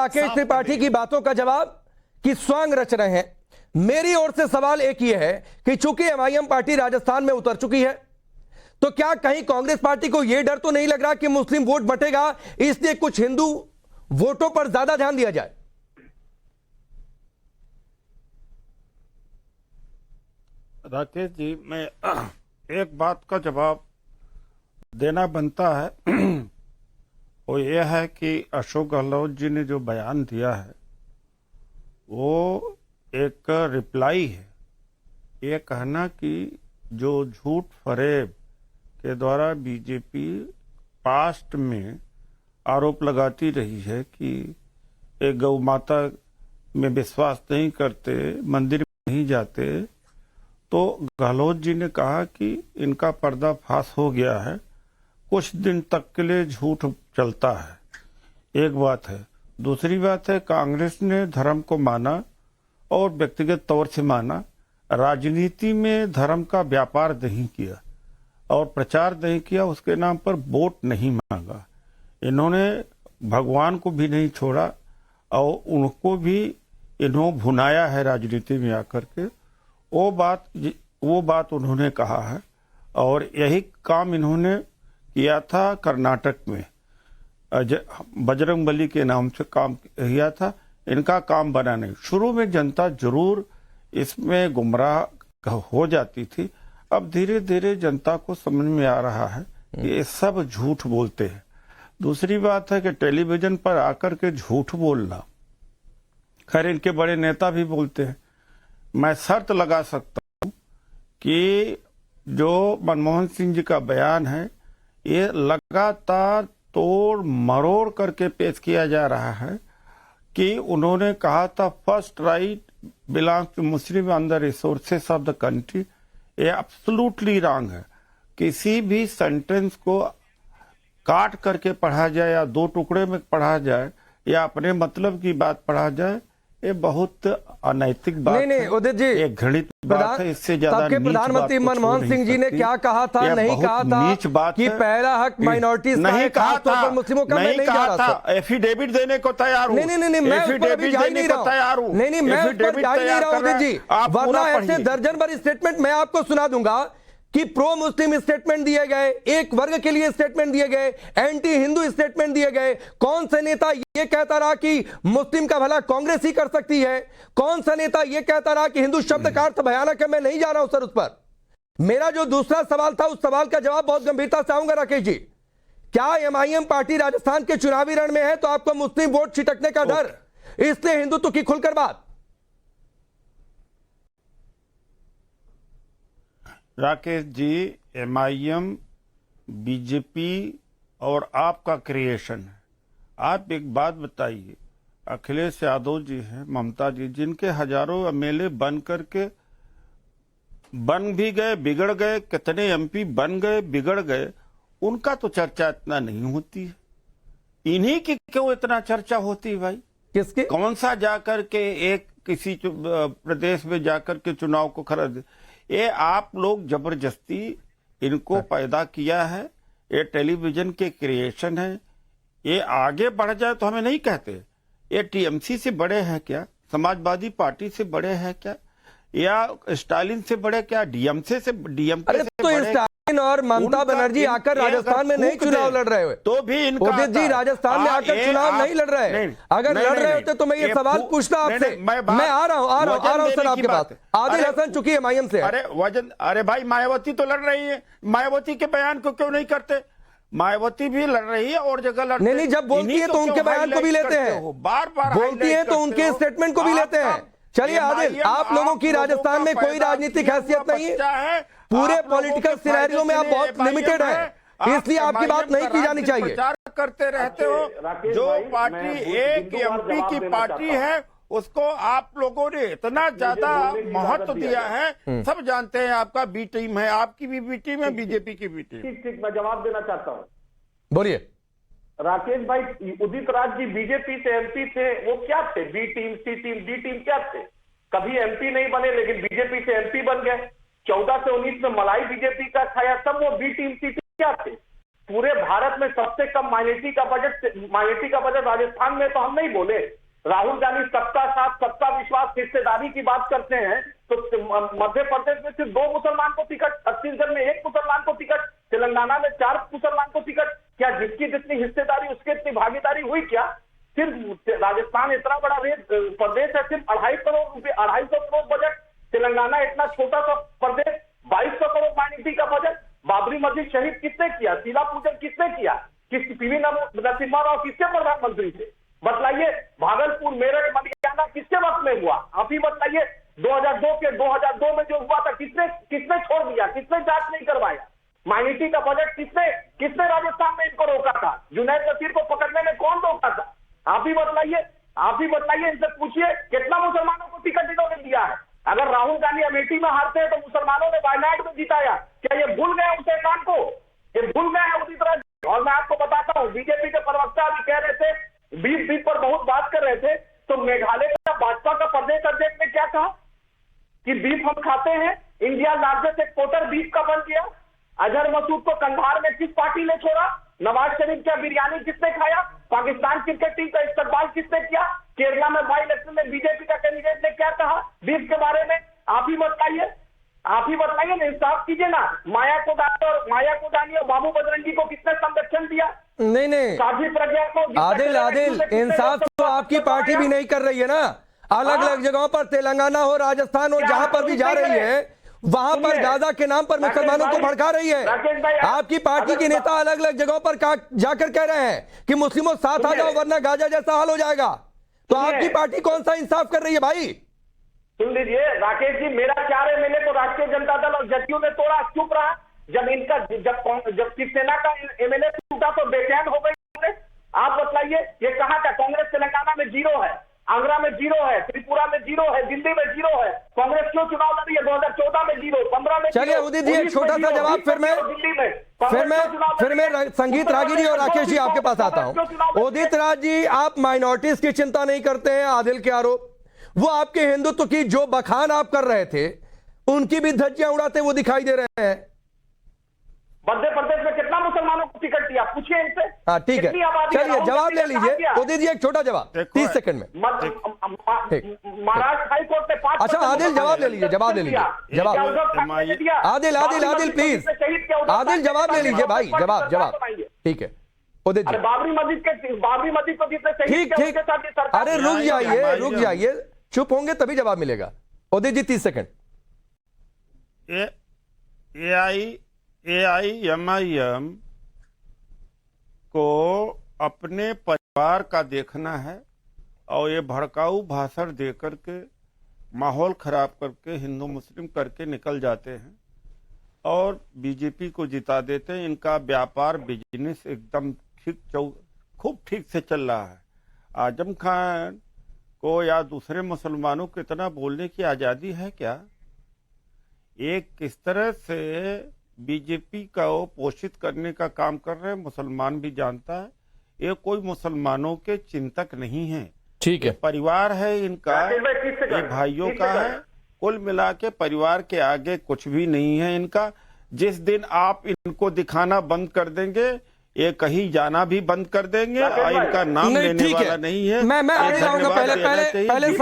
राकेश त्रिपाठी की बातों का जवाब कि स्वांग रच रहे हैं। मेरी ओर से सवाल एक ही है कि चूंकि एमआईएम पार्टी राजस्थान में उतर चुकी है, तो क्या कहीं कांग्रेस पार्टी को यह डर तो नहीं लग रहा कि मुस्लिम वोट बटेगा, इसलिए कुछ हिंदू वोटों पर ज्यादा ध्यान दिया जाए? राकेश जी, मैं एक बात का जवाब देना बनता है वो ये है कि अशोक गहलोत जी ने जो बयान दिया है वो एक रिप्लाई है। ये कहना कि जो झूठ फरेब के द्वारा बीजेपी पास्ट में आरोप लगाती रही है कि एक गौ माता में विश्वास नहीं करते, मंदिर में नहीं जाते, तो गहलोत जी ने कहा कि इनका पर्दाफाश हो गया है, कुछ दिन तक के लिए झूठ चलता है। एक बात है। दूसरी बात है, कांग्रेस ने धर्म को माना और व्यक्तिगत तौर से माना, राजनीति में धर्म का व्यापार नहीं किया और प्रचार नहीं किया, उसके नाम पर वोट नहीं मांगा। इन्होंने भगवान को भी नहीं छोड़ा और उनको भी इन्होंने भुनाया है राजनीति में आकर के। वो बात उन्होंने कहा है और यही काम इन्होंने किया था कर्नाटक में, बजरंगबली के नाम से काम किया था। इनका काम बना नहीं। शुरू में जनता जरूर इसमें गुमराह हो जाती थी, अब धीरे धीरे जनता को समझ में आ रहा है कि ये सब झूठ बोलते हैं। दूसरी बात है कि टेलीविजन पर आकर के झूठ बोलना, खैर इनके बड़े नेता भी बोलते हैं। मैं शर्त लगा सकता हूं कि जो मनमोहन सिंह जी का बयान है ये लगातार तोड़ मरोड़ करके पेश किया जा रहा है कि उन्होंने कहा था first right belongs to Muslim on the resources of the country. ये एब्सोल्युटली रॉन्ग है। किसी भी सेंटेंस को काट करके पढ़ा जाए या दो टुकड़े में पढ़ा जाए या अपने मतलब की बात पढ़ा जाए, ये बहुत अनैतिक बात नहीं, उदित जी, ये घृणित बात है। इससे ज्यादा प्रधानमंत्री मनमोहन सिंह जी ने क्या कहा था? नहीं कहा था नीच बात कि पहला हक माइनॉरिटीज नहीं कहा था, मुस्लिमों का नहीं कहा था। एफिडेविट देने को तैयार हूं। नहीं, मैं एफिडेविट देने को तैयार हूं। नहीं, मैं एफिडेविट तैयार हूं उदित जी, वरना ऐसे दर्जन भर स्टेटमेंट मैं आपको सुना दूंगा कि प्रो मुस्लिम स्टेटमेंट दिए गए, एक वर्ग के लिए स्टेटमेंट दिए गए, एंटी हिंदू स्टेटमेंट दिए गए। कौन सा नेता यह कहता रहा कि मुस्लिम का भला कांग्रेस ही कर सकती है? कौन सा नेता यह कहता रहा कि हिंदू शब्द का अर्थ भयानक है? मैं नहीं जा रहा हूं सर उस पर। मेरा जो दूसरा सवाल था, उस सवाल का जवाब बहुत गंभीरता से आऊंगा राकेश जी। क्या एमआईएम पार्टी राजस्थान के चुनावी रण में है तो आपको मुस्लिम वोट छिटकने का डर, इसलिए हिंदुत्व की खुलकर बात? राकेश जी, एमआईएम बीजेपी और आपका क्रिएशन है। आप एक बात बताइए, अखिलेश यादव जी हैं, ममता जी, जिनके हजारों एमएलए बन करके बन भी गए, बिगड़ गए, कितने एमपी बन गए, बिगड़ गए, उनका तो चर्चा इतना नहीं होती है। इन्हीं की क्यों इतना चर्चा होती है भाई? किसके? कौन सा जाकर के एक किसी प्रदेश में जाकर के चुनाव को खरीद? ये आप लोग जबरदस्ती इनको पैदा किया है। ये टेलीविजन के क्रिएशन है। ये आगे बढ़ जाए तो हमें नहीं कहते। ये टीएमसी से बड़े हैं क्या? समाजवादी पार्टी से बड़े हैं क्या? या स्टालिन से बड़े क्या? डीएमके से बड़े? स्टालिन और ममता बनर्जी आकर राजस्थान में नहीं चुनाव लड़ रहे हुए तो भी इनका उदित जी राजस्थान में आकर चुनाव नहीं लड़ रहे। अगर लड़ रहे होते तो मैं ये सवाल पूछता आपसे। मैं आ रहा हूं सर आपके पास। आदिल हसन चुकी एमआईएम से। अरे भाई, मायावती तो लड़ रही है। मायावती के बयान को क्यों नहीं करते? मायावती भी लड़ रही है और जगह लड़ नहीं, जब बोलती है तो उनके बयान को भी लेते हैं, बार बोलती है तो उनके स्टेटमेंट को भी लेते हैं। चलिए आदिल, आप लोगों की राजस्थान में कोई राजनीतिक हैसियत नहीं है, पूरे पॉलिटिकल सिनेरियो में आप बहुत लिमिटेड हैं, इसलिए आपकी बात नहीं की जानी चाहिए। प्रचार करते रहते हो। जो पार्टी एक एमपी की पार्टी है उसको आप लोगों ने इतना ज्यादा महत्व दिया है। सब जानते हैं आपका बी टीम है, आपकी भी बी टीम है, बीजेपी की बी टीम। ठीक, मैं जवाब देना चाहता हूँ। बोलिए राकेश भाई, उदित राज जी बीजेपी से एमपी थे, वो क्या थे? बी टीम, सी टीम, डी टीम क्या थे? कभी एमपी नहीं बने लेकिन बीजेपी से एमपी बन गए। 14 से 19 में मलाई बीजेपी का खाया, सब वो बी टीम सी टीम क्या थे? पूरे भारत में सबसे कम माइनॉरिटी का बजट राजस्थान में, तो हम नहीं बोले। राहुल गांधी सबका साथ सबका विश्वास हिस्सेदारी की बात करते हैं, तो मध्य प्रदेश में सिर्फ 2 मुसलमान को टिकट, छत्तीसगढ़ में 1 मुसलमान को टिकट, तेलंगाना में 4 मुसलमान को टिकट। क्या जिसकी जितनी हिस्सेदारी उसकी इतनी भागीदारी हुई क्या? सिर्फ राजस्थान इतना बड़ा प्रदेश है, सिर्फ 250 करोड़ रुपए, 250 करोड़ बजट। तेलंगाना इतना छोटा सा प्रदेश, 2200 करोड़ माइनॉरिटी का बजट। बाबरी मस्जिद शहीद किसने किया? शिला पूजन किसने किया? पीवी नरसिम्हा राव किसके प्रधानमंत्री थे? बतलाइए। भागलपुर, मेरठ, मटियाला किसके वक्त में हुआ? आप ही बतलाइए। 2002 में जो हुआ था किसने छोड़ दिया? किसने जांच नहीं करवाया? माइनॉरिटी का बजट किसने राजस्थान में इनको रोका था? जुनैद नसीर को पकड़ने में कौन रोका था? आप ही बताइए, इनसे पूछिए कितना मुसलमानों को टिकट इन्होंने दिया है। अगर राहुल गांधी अमेठी में हारते हैं तो मुसलमानों ने वायनाड में जिताया, क्या ये भूल गए उस एहसान को? ये भूल गए हैं उसी तरह। और मैं आपको बताता हूँ, बीजेपी के प्रवक्ता अभी कह रहे थे, बीफ पर बहुत बात कर रहे थे, तो मेघालय का भाजपा का प्रदेश अध्यक्ष ने क्या कहा कि बीफ हम खाते हैं, इंडिया लार्जेस्ट एक्सपोर्टर बीफ का बन गया। अजहर मसूद को कंधार में किस पार्टी ने छोड़ा? नवाज शरीफ क्या बिरयानी किसने खाया? पाकिस्तान क्रिकेट टीम का इस्तेमाल किसने किया? केरला में बाई इलेक्शन में बीजेपी का कैंडिडेट ने क्या कहा बीफ के बारे में? आप ही बताइए ना, इंसाफ कीजिए ना। माया कोडानी और बाबू बजरंगी को किसने संरक्षण दिया? नहीं साध्वी प्रज्ञा को। आदिल, इंसाफ तो आपकी पार्टी भी नहीं कर रही है ना। अलग अलग जगहों पर, तेलंगाना हो, राजस्थान हो, जहां पर भी जा रही है वहां पर गाजा के नाम पर मुसलमानों को भड़का रही है। आपकी पार्टी के नेता अलग अलग जगहों पर जाकर कह रहे हैं कि मुस्लिमों साथ आ जाओ वरना गाजा जैसा हाल हो जाएगा। तो आपकी पार्टी कौन सा इंसाफ कर रही है भाई? सुन लीजिए राकेश जी, मेरा 4 एमएलए तो राष्ट्रीय जनता दल और जदयू ने तोड़ा, चुप रहा। जब शिवसेना का एमएलए टूटा तो बेचैन हो गई। आप बतलाइए, ये कहां का कांग्रेस? तेलंगाना में 0 है, आंध्रा में 0 है, त्रिपुरा में 0 है, दिल्ली में 0 है। कांग्रेस क्यों चुनाव लड़ी है? 2014 में 0, 15 में। चलिए उदित जी, एक छोटा सा जवाब फिर मैं संगीत रागिनी और राकेश जी आपके पास आता हूं। उदित राज जी, आप माइनॉरिटीज की चिंता नहीं करते हैं। आदिल के आरोप, वो आपके हिंदुत्व की जो बखान आप कर रहे थे उनकी भी धज्जियां उड़ाते वो दिखाई दे रहे हैं। मध्य प्रदेश में कितना मुसलमानों को टिकट दिया? पूछिए इनसे। हाँ ठीक है, चलिए जवाब ले लीजिए। उदित जी, एक छोटा जवाब 30 सेकंड में। महाराष्ट्र हाई कोर्ट ने 5। अच्छा आदिल, जवाब ले लीजिए। आदिल प्लीज, आदिल जवाब ले लीजिए भाई। जवाब ठीक है। उदित जी, बाबरी मस्जिद को जितने शहीद ठीक। अरे रुक जाइए, चुप होंगे तभी जवाब मिलेगा। उदित जी 30 सेकंड। AIMIM को अपने परिवार का देखना है और ये भड़काऊ भाषण दे करके माहौल खराब करके हिंदू मुस्लिम करके निकल जाते हैं और बीजेपी को जिता देते हैं। इनका व्यापार बिजनेस एकदम खूब ठीक से चल रहा है। आजम खान को या दूसरे मुसलमानों को इतना बोलने की आजादी है क्या? एक किस तरह से बीजेपी का वो पोषित करने का काम कर रहे हैं मुसलमान भी जानता है। ये कोई मुसलमानों के चिंतक नहीं है। ठीक है, परिवार है इनका, ये भाइयों का है। कुल मिला के परिवार के आगे कुछ भी नहीं है इनका। जिस दिन आप इनको दिखाना बंद कर देंगे, ये कहीं जाना भी बंद कर देंगे और इनका नाम लेने वाला नहीं है। मैं आगे जाऊंगा। पहले